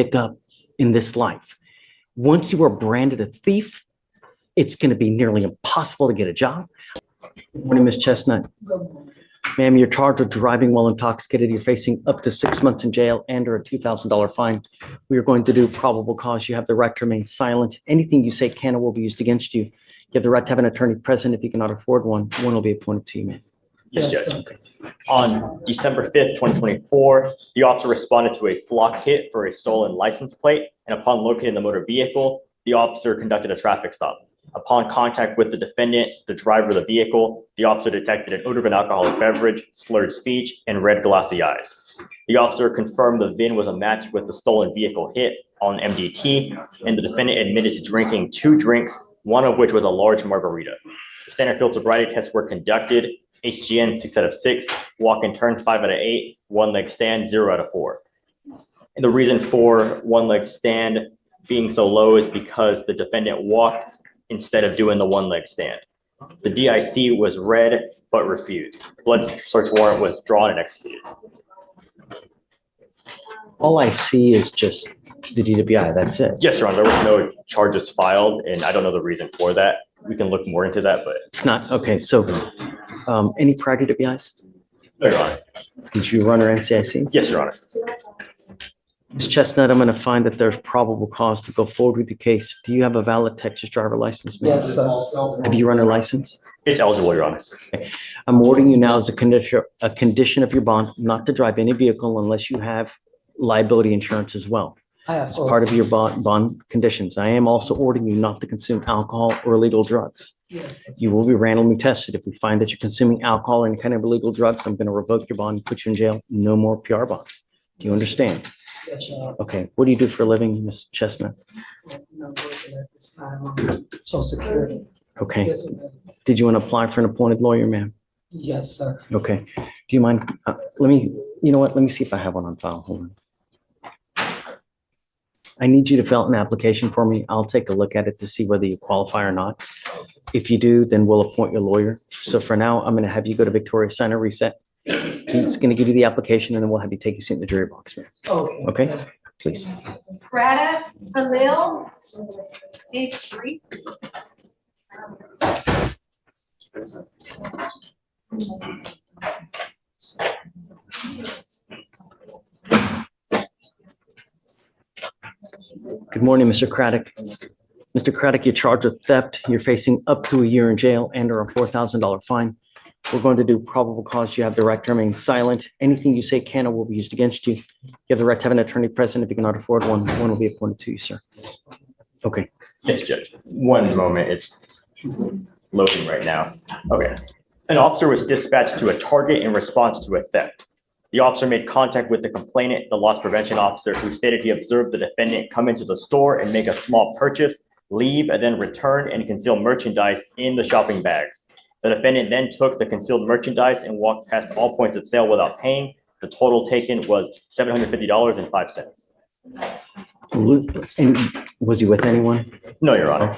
pick up in this life. Once you are branded a thief, it's going to be nearly impossible to get a job. Good morning, Ms. Chestnut. Ma'am, you're charged with driving while intoxicated. You're facing up to 6 months in jail and or a $2,000 fine. We are going to do probable cause. You have the right to remain silent. Anything you say can or will be used against you. You have the right to have an attorney present. If you cannot afford one will be appointed to you, ma'am. Yes, Judge. Okay. On December 5th, 2024, the officer responded to a flock hit for a stolen license plate, and upon locating the motor vehicle, the officer conducted a traffic stop. Upon contact with the defendant, the driver of the vehicle, the officer detected an odor of an alcoholic beverage, slurred speech, and red glassy eyes. The officer confirmed the VIN was a match with the stolen vehicle hit on MDT, and the defendant admitted to drinking 2 drinks, one of which was a large margarita. The standard field sobriety tests were conducted. HGN 6 out of 6, walk and turn 5 out of 8, one leg stand 0 out of 4. And the reason for one leg stand being so low is because the defendant walked instead of doing the one leg stand. The DIC was read but refused. Blood search warrant was drawn and executed. All I see is just the DWI. That's it. Yes, Your Honor. There was no charges filed, and I don't know the reason for that. We can look more into that, but it's not okay. So, any prior DWIs? No, Your Honor. Did you run or NCIC? Yes, Your Honor. Ms. Chestnut, I'm going to find that there's probable cause to go forward with the case. Do you have a valid Texas driver license, ma'am? Yes, sir. Have you run a license? It's eligible, Your Honor. Okay. I'm ordering you now as a condition of your bond not to drive any vehicle unless you have liability insurance as well. I have It's part of your bond conditions. I am also ordering you not to consume alcohol or illegal drugs. Yes. You will be randomly tested. If we find that you're consuming alcohol or any kind of illegal drugs, I'm going to revoke your bond and put you in jail. No more PR bonds. Do you understand? Yes, sir. Okay. What do you do for a living, Ms. Chestnut? I'm working at this time on Social Security. Okay. Yes, sir. Did you want to apply for an appointed lawyer, ma'am? Yes, sir. Okay. Do you mind? You know what? Let me see if I have one on file. Hold on. I need you to fill out an application for me. I'll take a look at it to see whether you qualify or not. If you do, then we'll appoint your lawyer. So for now, I'm going to have you go to Victoria Center, reset. He's going to give you the application, and then we'll have you take your seat in the jury box, ma'am. Okay. Okay? Please. Greta Halil, age 3. Good morning, Mr. Craddock. Mr. Craddock, you're charged with theft. You're facing up to a year in jail and or a $4,000 fine. We're going to do probable cause. You have the right to remain silent. Anything you say can or will be used against you. You have the right to have an attorney present. If you cannot afford one will be appointed to you, sir. Okay. Yes, Judge. One moment. It's loading right now. Okay. An officer was dispatched to a target in response to a theft. The officer made contact with the complainant, the loss prevention officer, who stated he observed the defendant come into the store and make a small purchase, leave, and then return and conceal merchandise in the shopping bags. The defendant then took the concealed merchandise and walked past all points of sale without paying. The total taken was $750.05. And was he with anyone? No, Your Honor.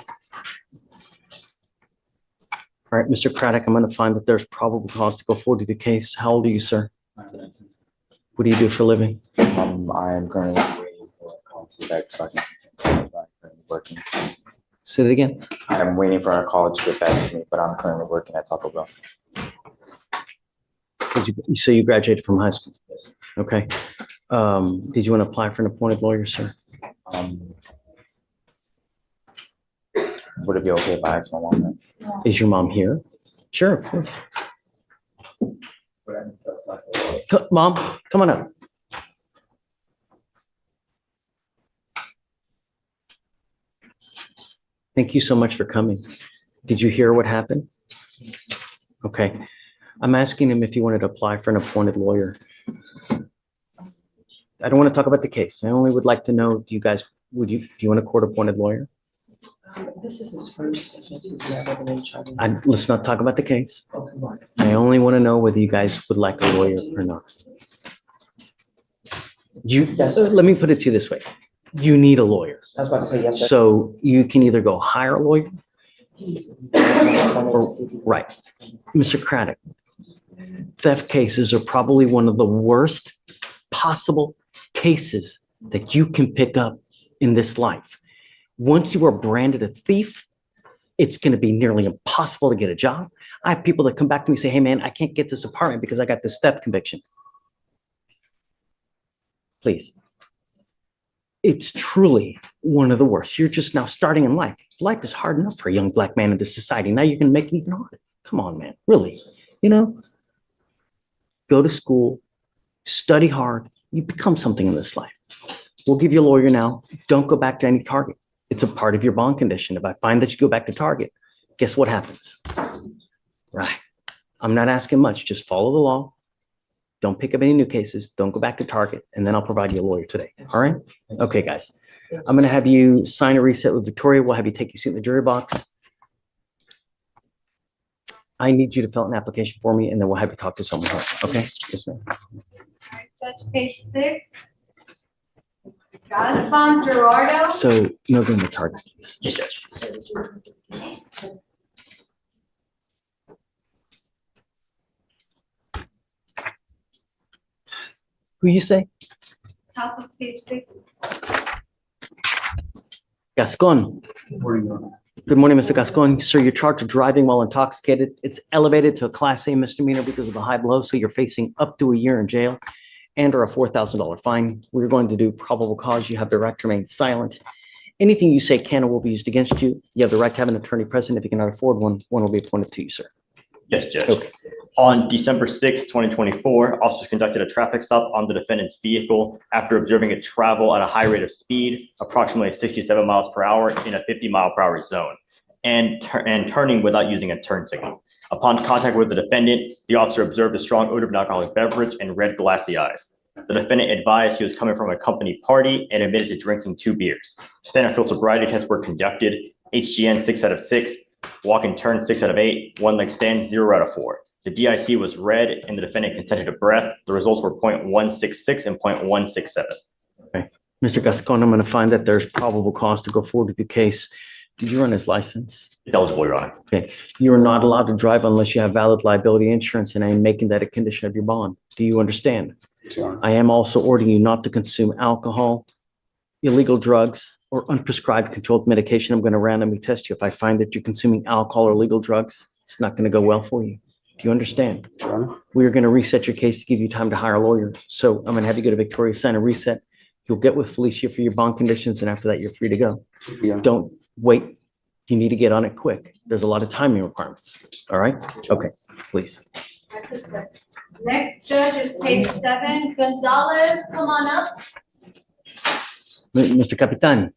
All right, Mr. Craddock, I'm going to find that there's probable cause to go forward with the case. How old are you, sir? What do you do for a living? I am currently waiting for a call to get back so I can working. Say that again. I'm waiting for a call to get back to me, but I'm currently working at Taco Bell. So you graduated from high school? Yes. Okay. Did you want to apply for an appointed lawyer, sir? Would it be okay if I ask my mom that? Is your mom here? Sure, of course. Mom, come on up. Thank you so much for coming. Did you hear what happened? Okay. I'm asking him if he wanted to apply for an appointed lawyer. I don't want to talk about the case. I only would like to know, do you want a court-appointed lawyer? This is his first. Let's not talk about the case. Okay. I only want to know whether you guys would like a lawyer or not. Yes. Let me put it to you this way. You need a lawyer. I was about to say yes, sir. So you can either go hire a lawyer or, right. Mr. Craddock, theft cases are probably one of the worst possible cases that you can pick up in this life. Once you are branded a thief, it's going to be nearly impossible to get a job. I have people that come back to me and say, hey, man, I can't get this apartment because I got this theft conviction. Please. It's truly one of the worst. You're just now starting in life. Life is hard enough for a young Black man in this society. Now you're going to make it even harder. Come on, man. Really? You know, go to school, study hard. You become something in this life. We'll give you a lawyer now. Don't go back to any Target. It's a part of your bond condition. If I find that you go back to Target, guess what happens? Right. I'm not asking much. Just follow the law. Don't pick up any new cases. Don't go back to Target. And then I'll provide you a lawyer today. All right? Okay, guys. I'm going to have you sign a reset with Victoria. We'll have you take your seat in the jury box. I need you to fill out an application for me, and then we'll have you talk to someone else. Okay? Yes, ma'am. Judge, page 6. Gaspon Gerardo. So, no going to Target, please. Yes, Judge. Who you say? Top of page 6. Gascon. Good morning, Mr. Gascon. Sir, you're charged with driving while intoxicated. It's elevated to a Class A misdemeanor because of the high blow, so you're facing up to a year in jail and or a $4,000 fine. We're going to do probable cause. You have the right to remain silent. Anything you say can or will be used against you. You have the right to have an attorney present. If you cannot afford one, one will be appointed to you, sir. Yes, Judge. Okay. On December 6, 2024, officers conducted a traffic stop on the defendant's vehicle after observing it travel at a high rate of speed, approximately 67 miles per hour in a 50-mile-per-hour zone, and turning without using a turn signal. Upon contact with the defendant, the officer observed a strong odor of an alcoholic beverage and red glassy eyes. The defendant advised he was coming from a company party and admitted to drinking 2 beers. Standard field sobriety tests were conducted, HGN 6 out of 6, walk and turn 6 out of 8, one leg stand 0 out of 4. The DIC was red and the defendant consented to breath. The results were 0.166 and 0.167. Okay. Mr. Gascon, I'm going to find that there's probable cause to go forward with the case. Did you run his license? It's eligible, Your Honor. Okay. You are not allowed to drive unless you have valid liability insurance, and I am making that a condition of your bond. Do you understand? Sure. I am also ordering you not to consume alcohol, illegal drugs, or unprescribed controlled medication. I'm going to randomly test you. If I find that you're consuming alcohol or illegal drugs, it's not going to go well for you. Do you understand? Sure. We are going to reset your case to give you time to hire a lawyer. So I'm going to have you go to Victoria, sign a reset. You'll get with Felicia for your bond conditions, and after that, you're free to go. Yeah. Don't wait. You need to get on it quick. There's a lot of timing requirements. All right? Okay, please. Next judge is page 7. Gonzalez, come on up. Mr. Capitan,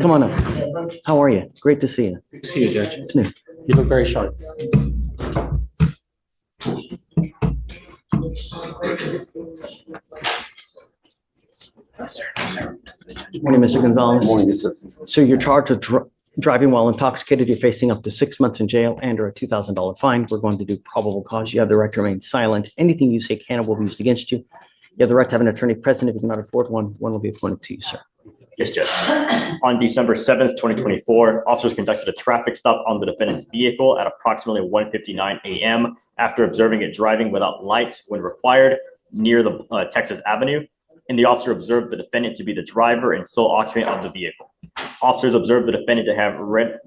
come on up. How are you? Great to see you. Good to see you, Judge. It's new. You look very sharp. Good morning, Mr. Gonzalez. Morning, yes, sir. So you're charged with driving while intoxicated. You're facing up to 6 months in jail and or a $2,000 fine. We're going to do probable cause. You have the right to remain silent. Anything you say can or will be used against you. You have the right to have an attorney present. If you cannot afford one, one will be appointed to you, sir. Yes, Judge. On December 7th, 2024, officers conducted a traffic stop on the defendant's vehicle at approximately 1:59 a.m. after observing it driving without lights when required near the Texas Avenue. And the officer observed the defendant to be the driver and sole occupant of the vehicle. Officers observed the defendant to have red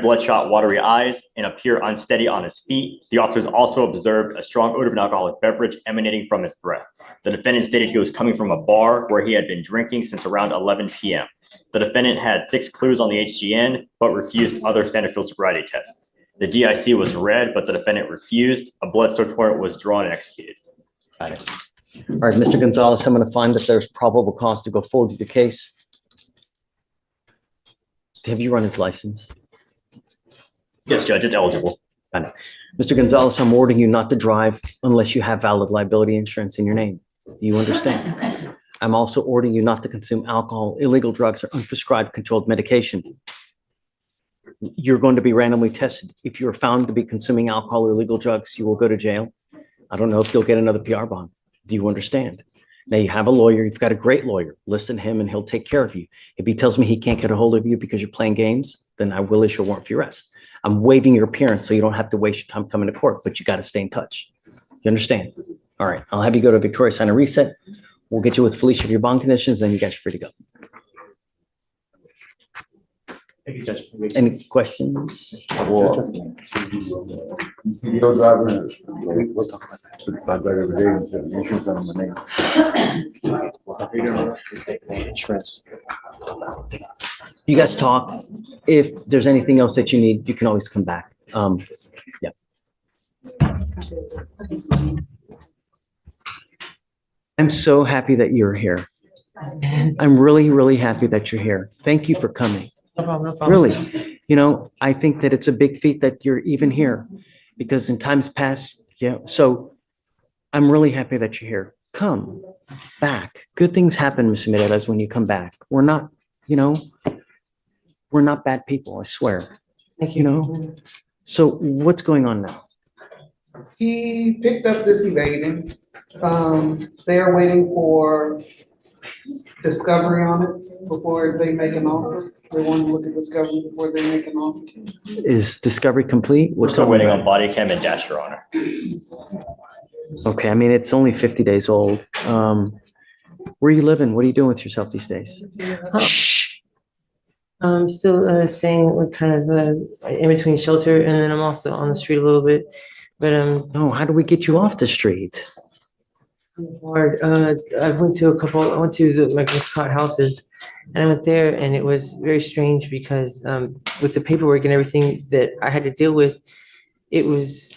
bloodshot, watery eyes and appear unsteady on his feet. The officers also observed a strong odor of an alcoholic beverage emanating from his breath. The defendant stated he was coming from a bar where he had been drinking since around 11 p.m. The defendant had 6 clues on the HGN, but refused other standard field sobriety tests. The DIC was red, but the defendant refused. A blood search warrant was drawn and executed. Got it. All right, Mr. Gonzalez, I'm going to find that there's probable cause to go forward with the case. Have you run his license? Yes, Judge, it's eligible. Mr. Gonzalez, I'm ordering you not to drive unless you have valid liability insurance in your name. Do you understand? I'm also ordering you not to consume alcohol, illegal drugs, or unprescribed controlled medication. You're going to be randomly tested. If you're found to be consuming alcohol or illegal drugs, you will go to jail. I don't know if you'll get another PR bond. Do you understand? Now you have a lawyer. You've got a great lawyer. Listen to him and he'll take care of you. If he tells me he can't get a hold of you because you're playing games, then I will issue a warrant for your arrest. I'm waiving your appearance so you don't have to waste your time coming to court, but you got to stay in touch. You understand? All right. I'll have you go to Victoria, sign a reset. We'll get you with Felicia of your bond conditions, then you guys are free to go. Thank you, Judge. Any questions? Well, your driver, we'll talk about that. My driver every day, and said, insurance on my name. Insurance. You guys talk. If there's anything else that you need, you can always come back. Yeah. I'm so happy that you're here. I'm really, really happy that you're here. Thank you for coming. No problem, no problem. Really, I think that it's a big feat that you're even here because in times past, yeah. So I'm really happy that you're here. Come back. Good things happen, Ms. Mireles, when you come back. We're not bad people, I swear. Thank You know? So what's going on now? He picked up this evading. They're waiting for discovery on it before they make an offer. They want to look at discovery before they make an offer. Is discovery complete? We're What's still waiting on on? body cam and dash, Your Honor. Okay, I mean, it's only 50 days old. Where are you living? What are you doing with yourself these days? Shh. I'm still staying with kind of in between shelter, and then I'm also on the street a little bit. But No, how do we get you off the street? hard. I went to the McCott houses, and I went there, and it was very strange because with the paperwork and everything that I had to deal with, it was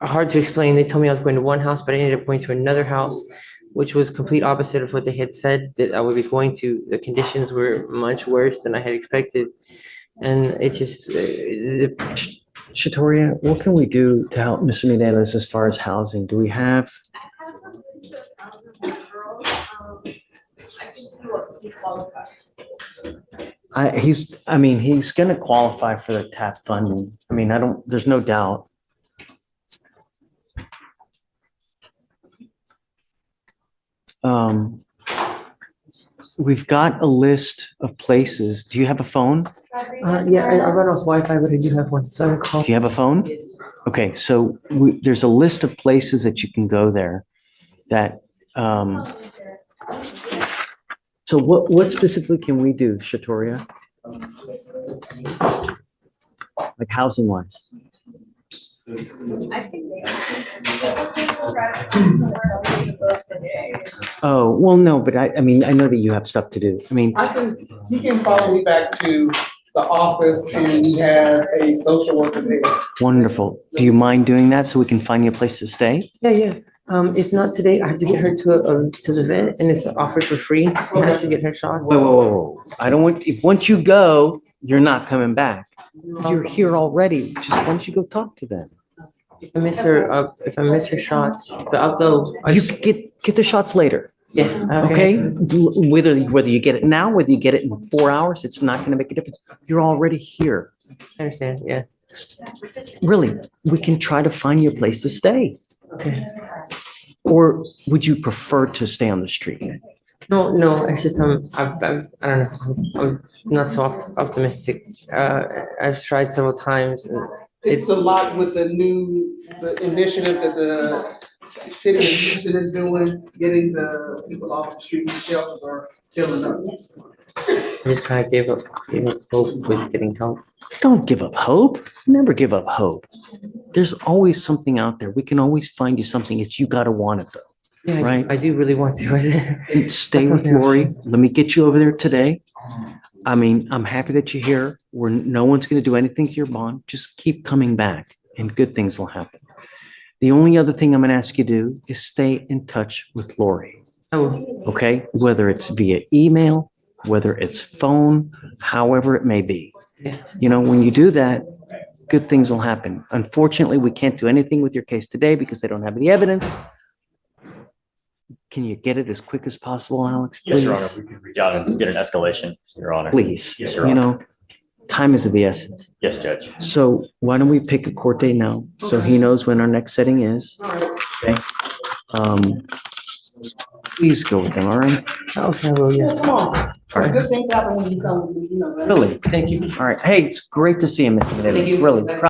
hard to explain. They told me I was going to one house, but I ended up going to another house, which was complete opposite of what they had said that I would be going to. The conditions were much worse than I had expected, and it just Shatoria, what can we do to help Mr. Mireles as far as housing? Do we have? He's gonna qualify for the TAP funding. There's no doubt. We've got a list of places. Do you have a phone? yeah, I run off Wi-Fi, but I do have one, so I can call. Do you have a phone? Okay, so there's a list of places that you can go there that, so what specifically can we do, Shatoria? Like housing wise? I think today. Oh, well, no, but I know that you have stuff to do. He can follow me back to the office and we have a social worker there. Wonderful. Do you mind doing that so we can find you a place to stay? Yeah. If not today, I have to get her to the vet, and it's offered for free. She has to get her shots. Whoa. I don't want, once you go, you're not coming back. You're here already. Just why don't you go talk to them? If I miss her shots, but I'll go. You could get the shots later, Yeah. okay? Whether you get it now, whether you get it in 4 hours, it's not gonna make a difference. You're already here. I understand, yeah. Really, we can try to find you a place to stay. Okay. Or would you prefer to stay on the street? No, it's just, I don't know, I'm not so optimistic. I've tried several times, and It's a lot with the initiative that the city of Houston is doing, getting the people off the street, the shelters are filling up. I just kind of gave up hope with getting help. Don't give up hope. Never give up hope. There's always something out there. We can always find you something. It's you gotta want it though. Yeah, Right. I do really want to. And stay That's with something else. Lori. Let me get you over there today. I'm happy that you're here. No one's gonna do anything to your bond. Just keep coming back and good things will happen. The only other thing I'm gonna ask you to do is stay in touch with Lori, Oh, okay? Whether it's via email, whether it's phone, however it may be. yeah. When you do that, good things will happen. Unfortunately, we can't do anything with your case today because they don't have any evidence. Can you get it as quick as possible, Alex, Yes, Your Honor, please? we can reach out and get an escalation, Your Honor. Please, Yes, Your Honor. time is of the essence. Yes, Judge. So why don't we pick a court date now, so he knows when our next setting is? Okay. Please go with them, all right? Okay, well, yeah. Come on, good things happen when you come, you know that. Really, thank you. All right. Hey, it's great to see you, Mr. Menendez. Thank you. Really.